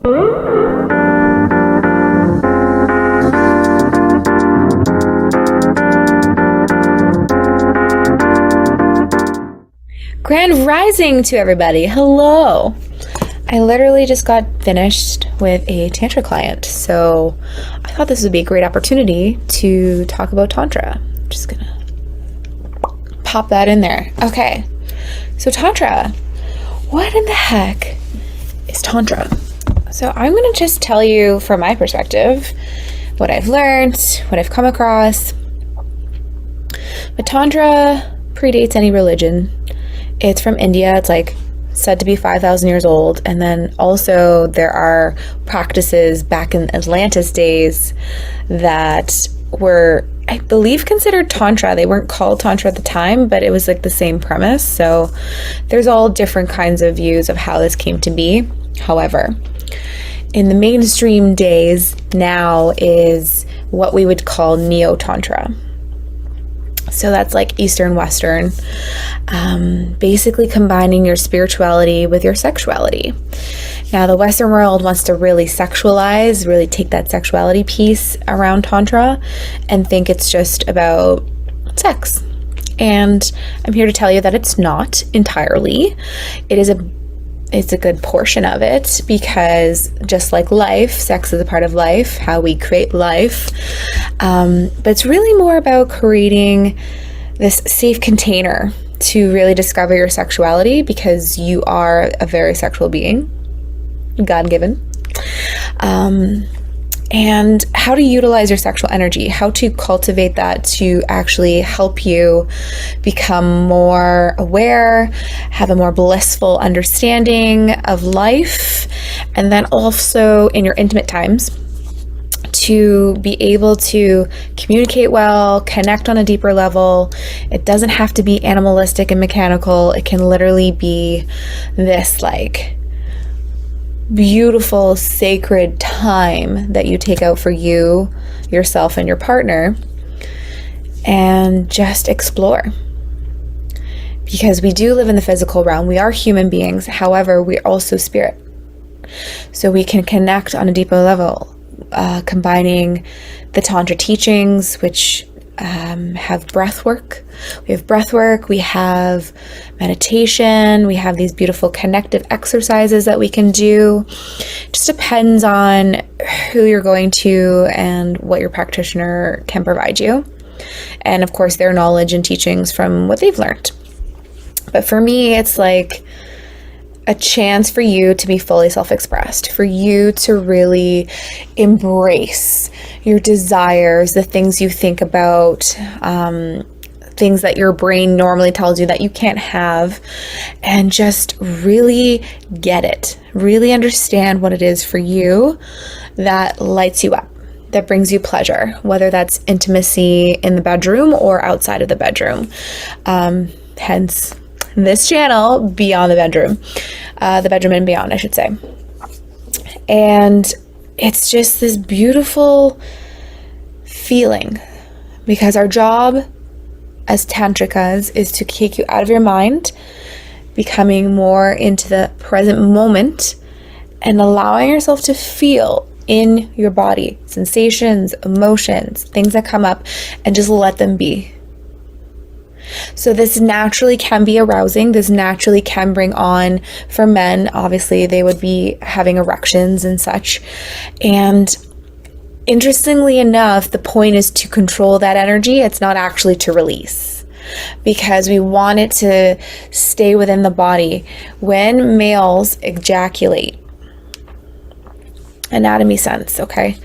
Grand rising to everybody. Hello. I literally just got finished with a Tantra client, so I thought this would be a great opportunity to talk about Tantra. I'm just gonna pop that in there. Okay, so Tantra. What in the heck is Tantra? So I'm gonna just tell you from my perspective what I've learned, what I've come across. But Tantra predates any religion. It's from India. It's like said to be 5,000 years old. And then also there are practices back in Atlantis days that were, I believe, considered Tantra. They weren't called Tantra at the time, but it was like the same premise. So there's all different kinds of views of how this came to be. However, in the mainstream days now is what we would call Neo-Tantra. So that's like Eastern, Western, basically combining your spirituality with your sexuality. Now, the Western world wants to really sexualize, really take that sexuality piece around Tantra and think it's just about sex. And I'm here to tell you that it's not entirely. It's a good portion of it, because just like life, sex is a part of life, how we create life. But it's really more about creating this safe container to really discover your sexuality, because you are a very sexual being, God-given. And how to utilize your sexual energy, how to cultivate that to actually help you become more aware, have a more blissful understanding of life, and then also in your intimate times to be able to communicate well, connect on a deeper level. It doesn't have to be animalistic and mechanical. It can literally be this like beautiful, sacred time that you take out for you, yourself, and your partner, and just explore. Because we do live in the physical realm. We are human beings. However, we're also spirit. So we can connect on a deeper level, combining the Tantra teachings, which have breath work. We have breath work, we have meditation, we have these beautiful connective exercises that we can do. It just depends on who you're going to and what your practitioner can provide you. And of course, their knowledge and teachings from what they've learned. But for me, it's like a chance for you to be fully self-expressed, for you to really embrace your desires, the things you think about, things that your brain normally tells you that you can't have, and just really get it, really understand what it is for you that lights you up, that brings you pleasure, whether that's intimacy in the bedroom or outside of the bedroom. Hence this channel, Beyond the Bedroom, and beyond, I should say. And it's just this beautiful feeling, because our job as tantrikas is to take you out of your mind, becoming more into the present moment and allowing yourself to feel in your body sensations, emotions, things that come up, and just let them be. So this naturally can be arousing. This naturally can bring on, for men, obviously they would be having erections and such. And interestingly enough, the point is to control that energy. It's not actually to release, because we want it to stay within the body. When males ejaculate, anatomy sense, okay?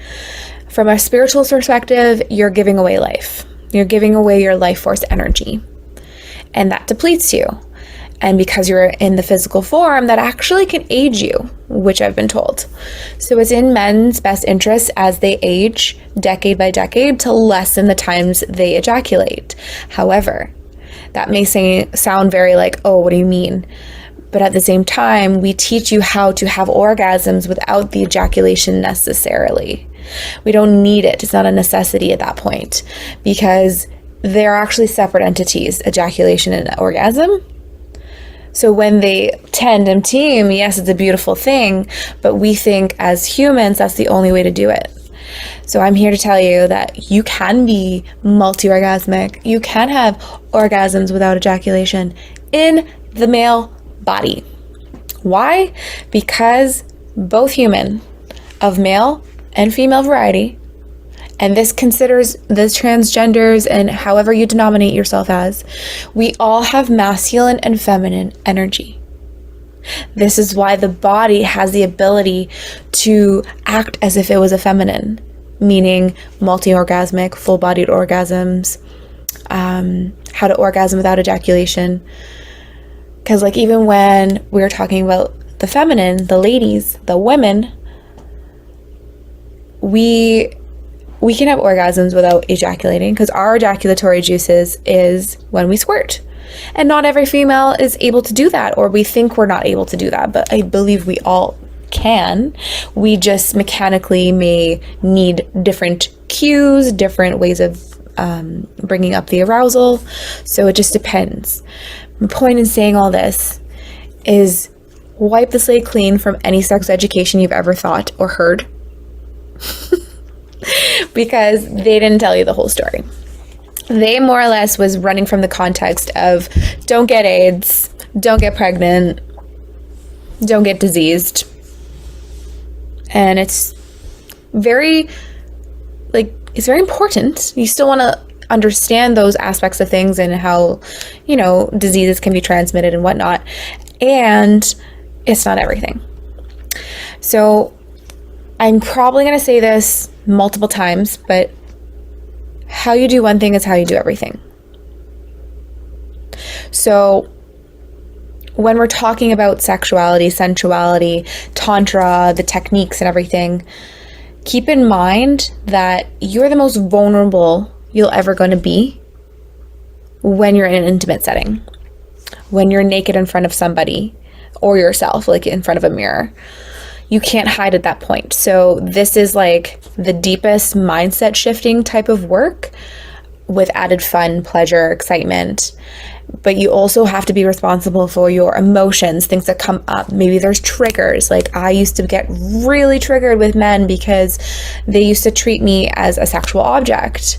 From a spiritual perspective, you're giving away life. You're giving away your life force energy. And that depletes you. And because you're in the physical form, that actually can age you, which I've been told. So it's in men's best interest as they age, decade by decade, to lessen the times they ejaculate. However, that may sound very like, oh, what do you mean? But at the same time, we teach you how to have orgasms without the ejaculation necessarily. We don't need it. It's not a necessity at that point, because they're actually separate entities, ejaculation and orgasm. So when they tandem team, yes, it's a beautiful thing, but we think as humans, that's the only way to do it. So I'm here to tell you that you can be multi-orgasmic. You can have orgasms without ejaculation in the male body. Why? Because both human of male and female variety, and this considers the transgenders and however you denominate yourself as, we all have masculine and feminine energy. This is why the body has the ability to act as if it was a feminine, meaning multi-orgasmic, full-bodied orgasms, how to orgasm without ejaculation. Because like even when we're talking about the feminine, the ladies, the women, we can have orgasms without ejaculating because our ejaculatory juices is when we squirt. And not every female is able to do that, or we think we're not able to do that, but I believe we all can. We just mechanically may need different cues, different ways of bringing up the arousal. So it just depends. My point in saying all this is wipe the slate clean from any sex education you've ever thought or heard because they didn't tell you the whole story. They more or less was running from the context of don't get AIDS, don't get pregnant, don't get diseased. And it's very important. You still want to understand those aspects of things and how, diseases can be transmitted and whatnot. And it's not everything. So I'm probably going to say this multiple times, but how you do one thing is how you do everything. So when we're talking about sexuality, sensuality, Tantra, the techniques and everything, keep in mind that you're the most vulnerable you'll ever going to be when you're in an intimate setting, when you're naked in front of somebody or yourself, like in front of a mirror. You can't hide at that point. So this is like the deepest mindset shifting type of work with added fun, pleasure, excitement. But you also have to be responsible for your emotions, things that come up. Maybe there's triggers. Like I used to get really triggered with men because they used to treat me as a sexual object.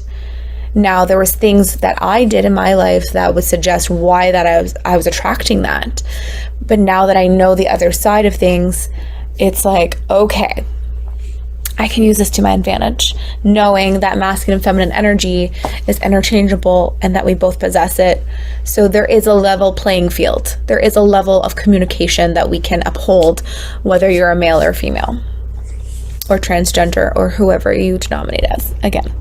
Now there was things that I did in my life that would suggest why that I was attracting that. But now that I know the other side of things, it's like, okay, I can use this to my advantage, knowing that masculine and feminine energy is interchangeable and that we both possess it. So there is a level playing field. There is a level of communication that we can uphold, whether you're a male or female or transgender or whoever you denominate as. Again,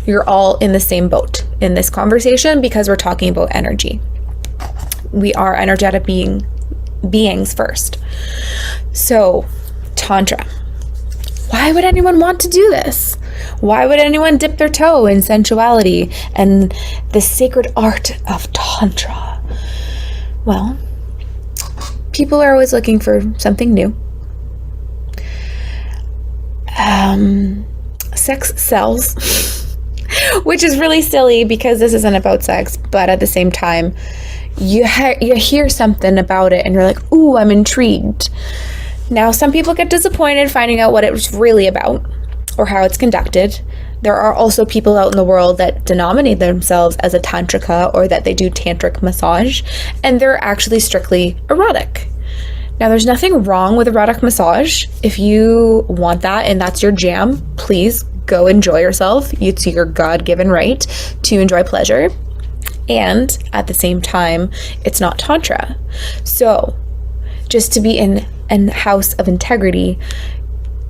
you're all in the same boat in this conversation because we're talking about energy. We are energetic beings first. So, Tantra. Why would anyone want to do this? Why would anyone dip their toe in sensuality and the sacred art of Tantra? Well, people are always looking for something new. Sex sells, which is really silly because this isn't about sex, but at the same time, you hear something about it and you're like, ooh, I'm intrigued. Now, some people get disappointed finding out what it was really about or how it's conducted. There are also people out in the world that denominate themselves as a tantrika or that they do tantric massage, and they're actually strictly erotic. Now, there's nothing wrong with erotic massage. If you want that and that's your jam, please go enjoy yourself. It's your God-given right to enjoy pleasure. And at the same time, it's not Tantra. So just to be in a house of integrity,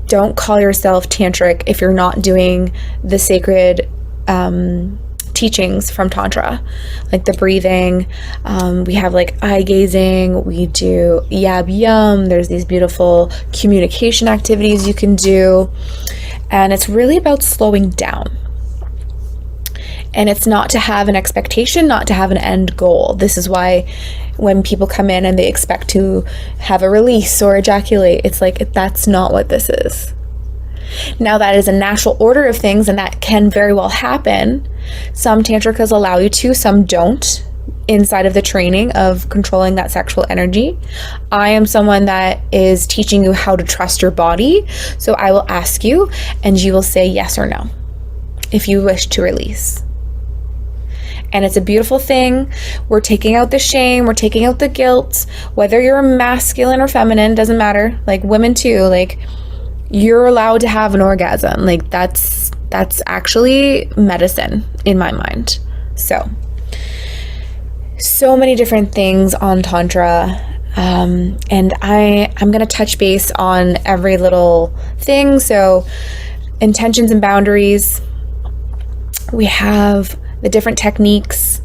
don't call yourself tantric if you're not doing the sacred teachings from Tantra, like the breathing. We have like eye gazing, we do yab yum, there's these beautiful communication activities you can do, and it's really about slowing down. And it's not to have an expectation, not to have an end goal. This is why when people come in and they expect to have a release or ejaculate, it's like, that's not what this is. Now, that is a natural order of things, and that can very well happen. Some tantrikas allow you to, some don't. inside of the training of controlling that sexual energy. I am someone that is teaching you how to trust your body. So I will ask you and you will say yes or no if you wish to release. And it's a beautiful thing. We're taking out the shame, we're taking out the guilt. Whether you're masculine or feminine, doesn't matter. Like women too, like you're allowed to have an orgasm. Like that's actually medicine in my mind. So many different things on Tantra. And I'm going to touch base on every little thing. So intentions and boundaries. We have the different techniques,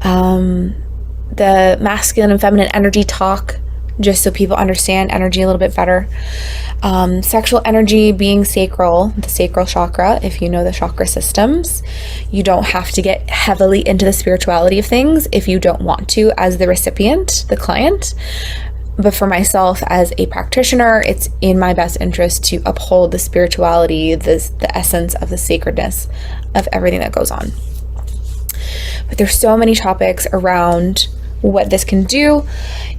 the masculine and feminine energy talk, just so people understand energy a little bit better. Sexual energy being sacral, the sacral chakra, if you know the chakra systems. You don't have to get heavily into the spirituality of things if you don't want to as the recipient, the client. But for myself as a practitioner, it's in my best interest to uphold the spirituality, the essence of the sacredness of everything that goes on. But there's so many topics around what this can do.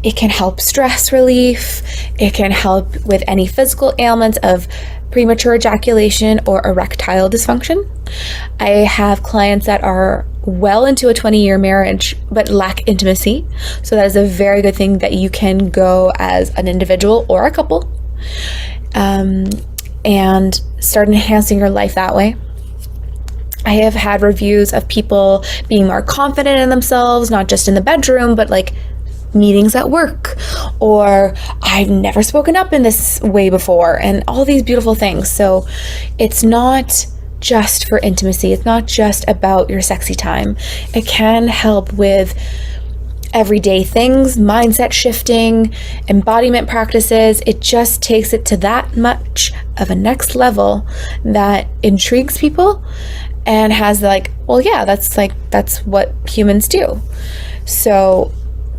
It can help stress relief. It can help with any physical ailments of premature ejaculation or erectile dysfunction. I have clients that are well into a 20-year marriage but lack intimacy. So that is a very good thing that you can go as an individual or a couple and start enhancing your life that way. I have had reviews of people being more confident in themselves, not just in the bedroom, but like meetings at work, or I've never spoken up in this way before, and all these beautiful things. So it's not just for intimacy. It's not just about your sexy time. It can help with everyday things, mindset shifting, embodiment practices. It just takes it to that much of a next level that intrigues people and has like, well, yeah, that's what humans do. So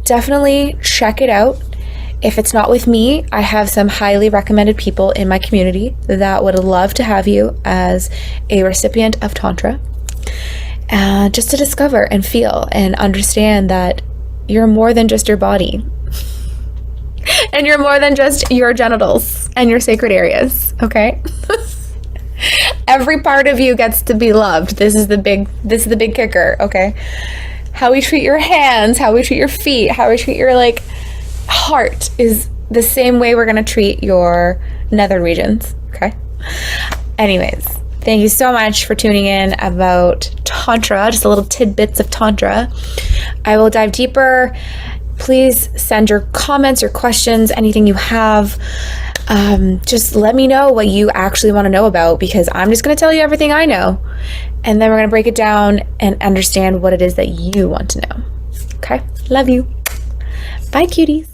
definitely check it out. If it's not with me, I have some highly recommended people in my community that would love to have you as a recipient of Tantra, just to discover and feel and understand that you're more than just your body. And you're more than just your genitals and your sacred areas, okay? Every part of you gets to be loved. This is the big kicker, okay? How we treat your hands, how we treat your feet, how we treat your like heart is the same way we're going to treat your nether regions, okay? Anyways, thank you so much for tuning in about Tantra, just a little tidbits of Tantra. I will dive deeper. Please send your comments, your questions, anything you have. Just let me know what you actually want to know about, because I'm just going to tell you everything I know. And then we're going to break it down and understand what it is that you want to know. Okay? Love you. Bye, cuties.